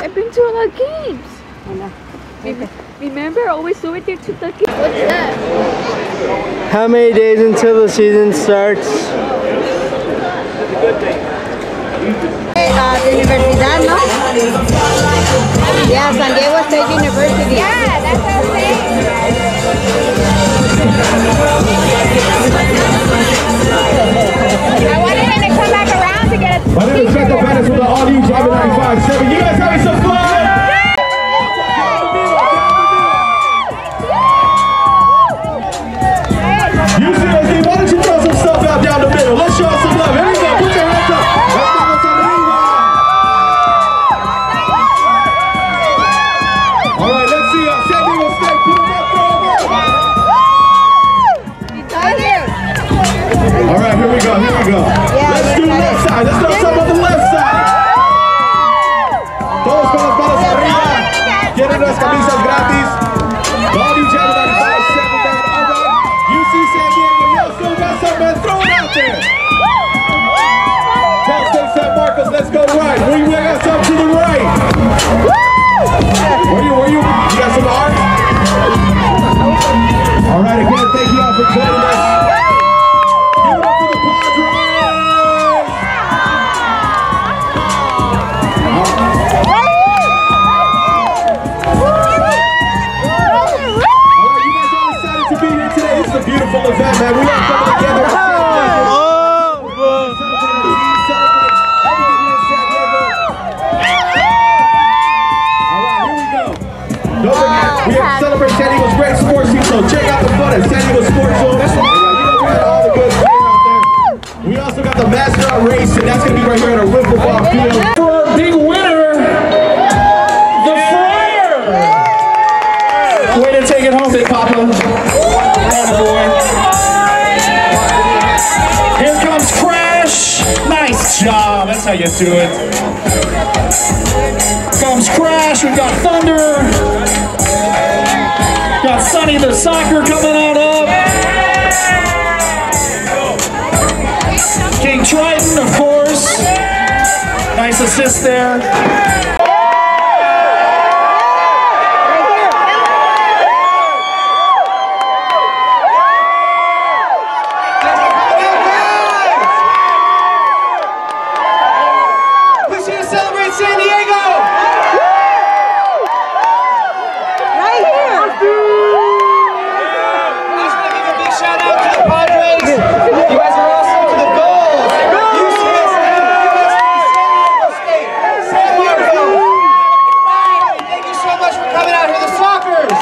I've been to a lot of games. Remember, always over there to the game. What's that? How many days until the season starts? Universidad, no? Yeah, San Diego State University. Yeah, that's what I'm saying. I wanted him to come back around to get a My name is Petco with the all-new Java 95.7. You guys having some fun? UCSD, why don't you throw some stuff out down the middle? Let's show some love. Here we go. Put your hands up. Let's go with some all right, let's see San Diego State. Put them up, throw them up. All right, here we go. Let's do the left side. Let's throw some on the left side. Todos con las manos arriba. Tienen las camisas gratis. All you Java 95.7, man. All right. UC San Diego, y'all still got something, man. Throw it out there. Cal State San Marcos, let's go right. We got something to the right. Where you? You got some art? All right, again, thank you all for joining us. Give it up for the Padres. It's a beautiful event, man. We are coming together. Don't forget, we have to celebrate San Diego's great sports team, so check out the fun at San Diego Sports Zone. We got all the good gear out there. We also got the mascot race, and that's going to be right here at a wiffle ball field. For our big winner, the Friar. Way to take it home, Big Papa. Boy. Here comes Crash. Nice job. That's how you do it. Comes Crash. We've got Thunder. Got Sonny the Soccer coming on up. King Triton, of course. Nice assist there. San Diego! Right here! I just want to give a big shout out to the Padres. You guys are awesome to the goals. UCSD, San Diego State, San Marcos. Thank you so much for coming out here, the Sockers.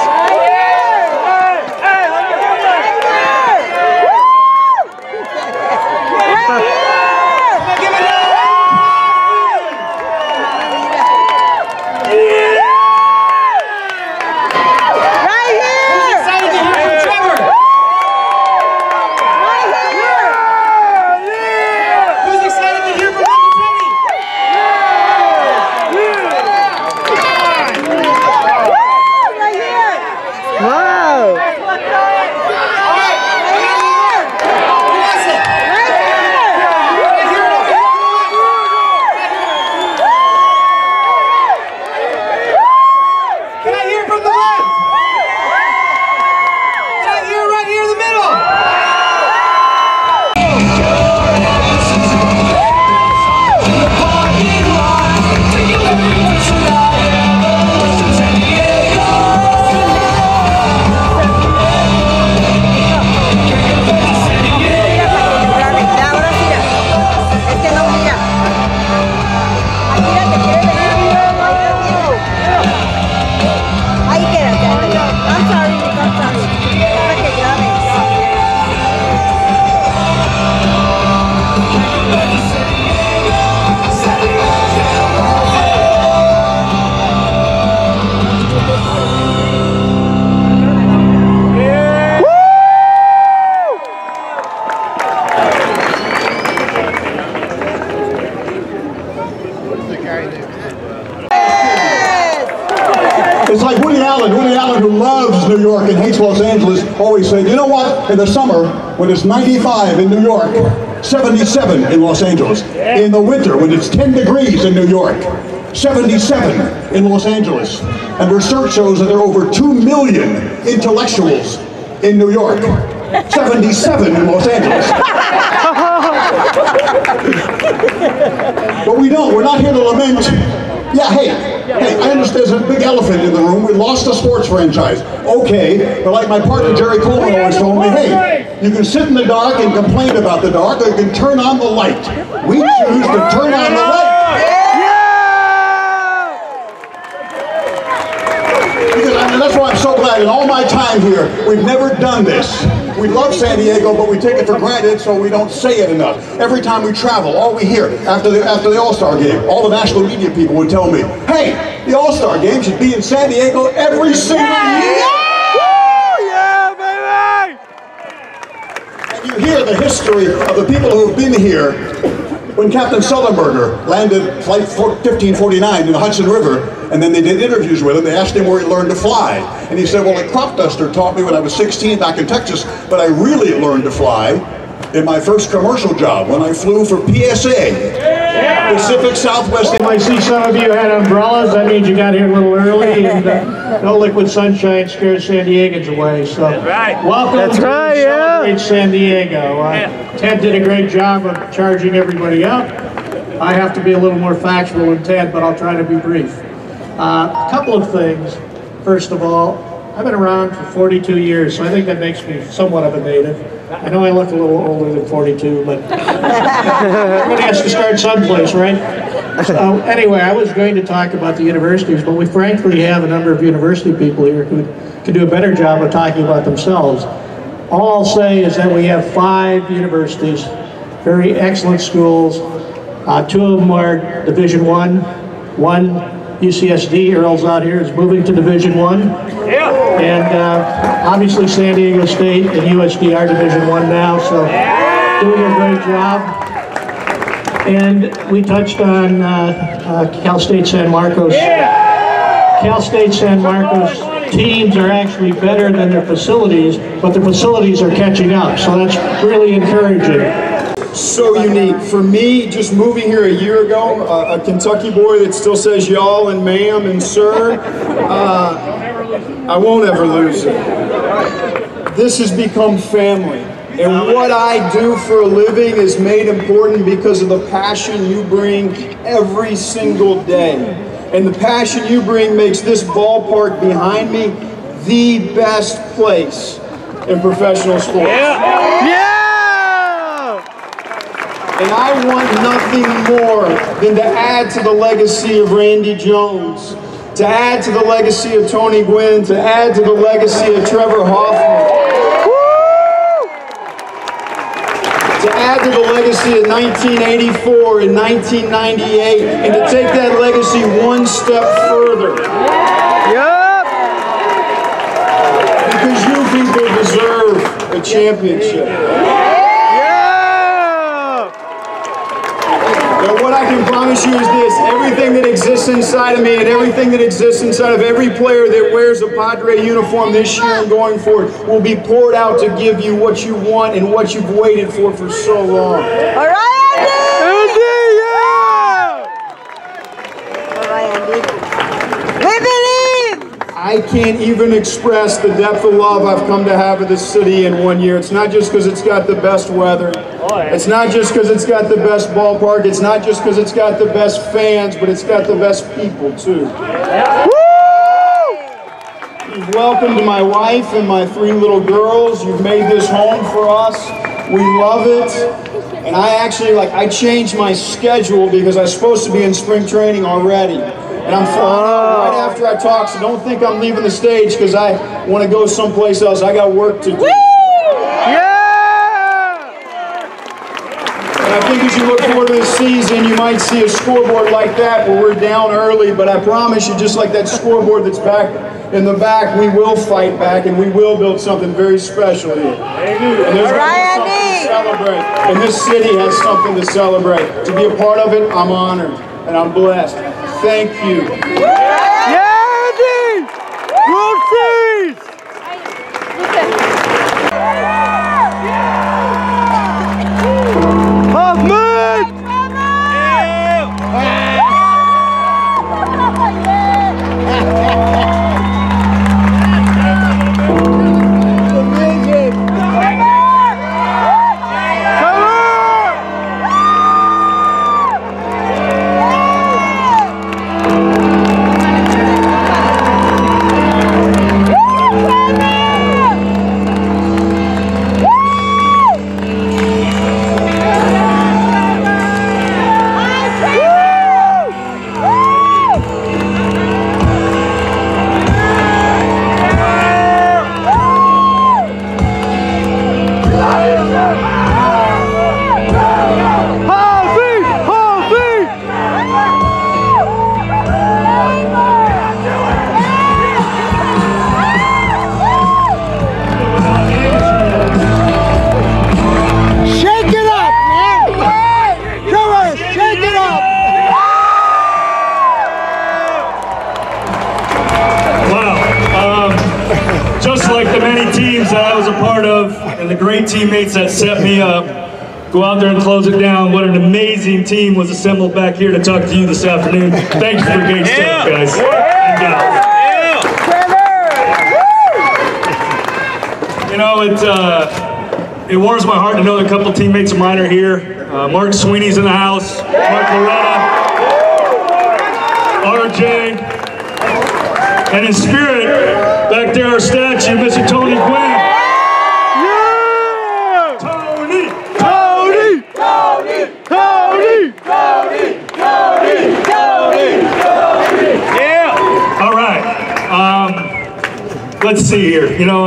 It's like Woody Allen, who loves New York and hates Los Angeles, always said, you know what, in the summer, when it's 95 in New York, 77 in Los Angeles. In the winter, when it's 10 degrees in New York, 77 in Los Angeles. And research shows that there are over 2 million intellectuals in New York. 77 in Los Angeles. But we don't. We're not here to lament. Yeah, hey, I understand there's a big elephant in the room. We lost a sports franchise. Okay, but like my partner Jerry Coleman always told me, hey, you can sit in the dark and complain about the dark, or you can turn on the light. We choose to turn on the light. And that's why I'm so glad in all my time here, we've never done this. We love San Diego, but we take it for granted, so we don't say it enough. Every time we travel, all we hear after the All-Star game, all the national media people would tell me, hey, the All-Star game should be in San Diego every single year. Yeah, baby! And you hear the history of the people who have been here. When Captain Sullenberger landed Flight 1549 in the Hudson River, and then they did interviews with him, they asked him where he learned to fly. And he said, well, a crop duster taught me when I was 16 back in Texas, but I really learned to fly in my first commercial job when I flew for PSA. Pacific Southwest. I see some of you had umbrellas. That means you got here a little early, and no liquid sunshine scares San Diegans away. So, welcome to Celebrate San Diego. Ted did a great job of charging everybody up. I have to be a little more factual than Ted, but I'll try to be brief. A couple of things. First of all, I've been around for 42 years, so I think that makes me somewhat of a native. I know I look a little older than 42, but everybody has to start someplace, right? So anyway, I was going to talk about the universities, but we frankly have a number of university people here who could do a better job of talking about themselves. All I'll say is that we have 5 universities, very excellent schools. 2 of them are Division I. One, UCSD, Earl's out here, is moving to Division I. And obviously San Diego State and USD are Division I now, so doing a great job. And we touched on Cal State San Marcos. Cal State San Marcos teams are actually better than their facilities, but the facilities are catching up, so that's really encouraging. So unique. For me, just moving here a year ago, a Kentucky boy that still says y'all and ma'am and sir, I won't ever lose it. This has become family. And what I do for a living is made important because of the passion you bring every single day. And the passion you bring makes this ballpark behind me the best place in professional sports. And I want nothing more than to add to the legacy of Randy Jones, to add to the legacy of Tony Gwynn, to add to the legacy of Trevor Hoffman, to add to the legacy of 1984 and 1998, and to take that legacy one step further. Because you people deserve a championship. What I can promise you is this: everything that exists inside of me and everything that exists inside of every player that wears a Padre uniform this year and going forward will be poured out to give you what you want and what you've waited for so long. All right, Andy! All right, Andy. We believe! I can't even express the depth of love I've come to have of this city in 1 year. It's not just because it's got the best weather. It's not just because it's got the best ballpark. It's not just because it's got the best fans, but it's got the best people, too. You've welcomed my wife and my 3 little girls. You've made this home for us. We love it. And I changed my schedule because I was supposed to be in spring training already. And I'm flying out right after I talk, so don't think I'm leaving the stage because I want to go someplace else. I got work to do. And I think as you look forward to this season, you might see a scoreboard like that where we're down early, but I promise you, just like that scoreboard that's back in the back, we will fight back and we will build something very special here. And there's something to celebrate. And this city has something to celebrate. To be a part of it, I'm honored and I'm blessed. Thank you. Andy! World Series! Hoffman! just like the many teams that I was a part of and the great teammates that set me up, go out there and close it down. What an amazing team was assembled back here to talk to you this afternoon. Thank you for the great stuff, guys. And gals. You know, it warms my heart to know that a couple teammates of mine are here. Mark Sweeney's in the house, Mark Loretta, RJ, and in spirit, back there our statue, Mr. Tony Gwynn. Yeah! Tony! Tony! Tony! Tony! Tony! Tony! Tony! Tony! Yeah! All right. Let's see here. You know,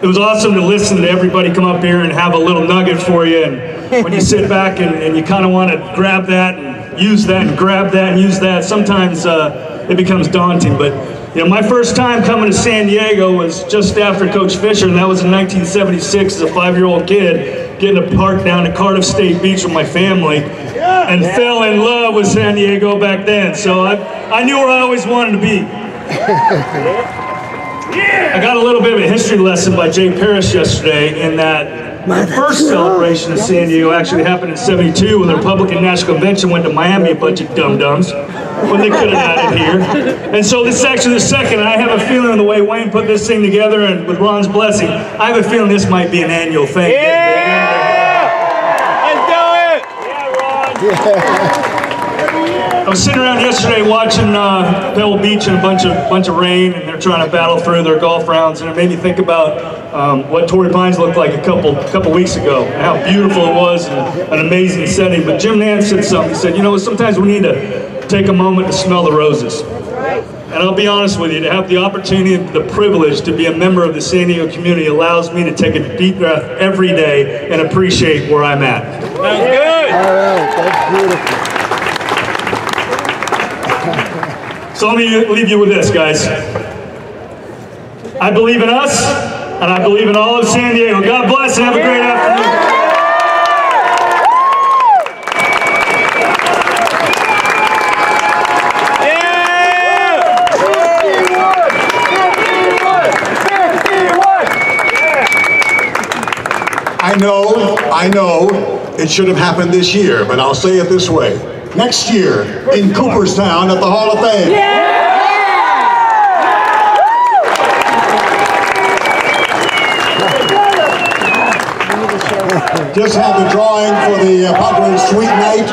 it was awesome to listen to everybody come up here and have a little nugget for you. And when you sit back and you kind of want to grab that and use that and grab that and use that, sometimes it becomes daunting. But you know, my first time coming to San Diego was just after Coach Fisher, and that was in 1976 as a 5-year-old kid, getting a park down at Cardiff State Beach with my family, and fell in love with San Diego back then. So I knew where I always wanted to be. I got a little bit of a history lesson by Jay Parrish yesterday in that the first celebration in San Diego actually happened in '72 when the Republican National Convention went to Miami, a bunch of dum-dums, when they could have had it here. And so this is actually the second, and I have a feling the way Wayne put this thing together and with Ron's blessing, I have a feeling this might be an annual thing. Yeah! Let's do it! Yeah, Ron! Yeah. I was sitting around yesterday watching Pebble Beach in a bunch of rain, and they're trying to battle through their golf rounds, and it made me think about what Torrey Pines looked like a couple weeks ago, and how beautiful it was, and an amazing setting. But Jim Nance said something. He said, you know, sometimes we need to take a moment to smell the roses. And I'll be honest with you, to have the opportunity and the privilege to be a member of the San Diego community allows me to take a deep breath every day and appreciate where I'm at. That's good! All right, that's beautiful. So let me leave you with this, guys. I believe in us, and I believe in all of San Diego. God bless and have a great afternoon. I know it should have happened this year, but I'll say it this way. Next year in Cooperstown at the Hall of Fame. Just had the drawing for the Padres Sweet Night.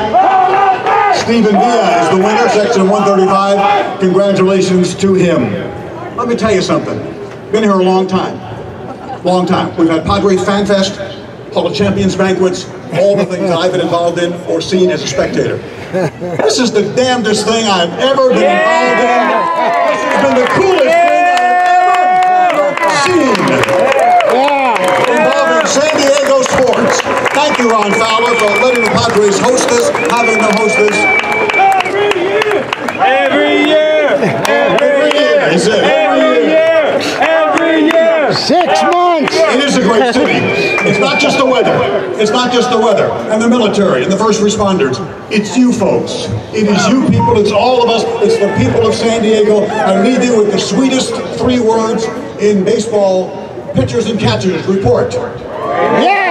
Stephen Villa is the winner, section 135. Congratulations to him. Let me tell you something. Been here a long time. Long time. We've had Padres Fan Fest, Hall of Champions banquets, all the things I've been involved in or seen as a spectator. This is the damnedest thing I've ever been involved in. This has been the coolest thing I've ever seen. Involving San Diego sports. Thank you, Ron Fowler, for letting the Padres host us, having them host us. Every year! Every year, he said. Every year! Every year! 6 months! It is a great city. It's not just the weather. It's not just the weather and the military and the first responders. It's you folks. It is you people. It's all of us. It's the people of San Diego. I leave you with the sweetest 3 words in baseball pitchers and catchers report. Yeah!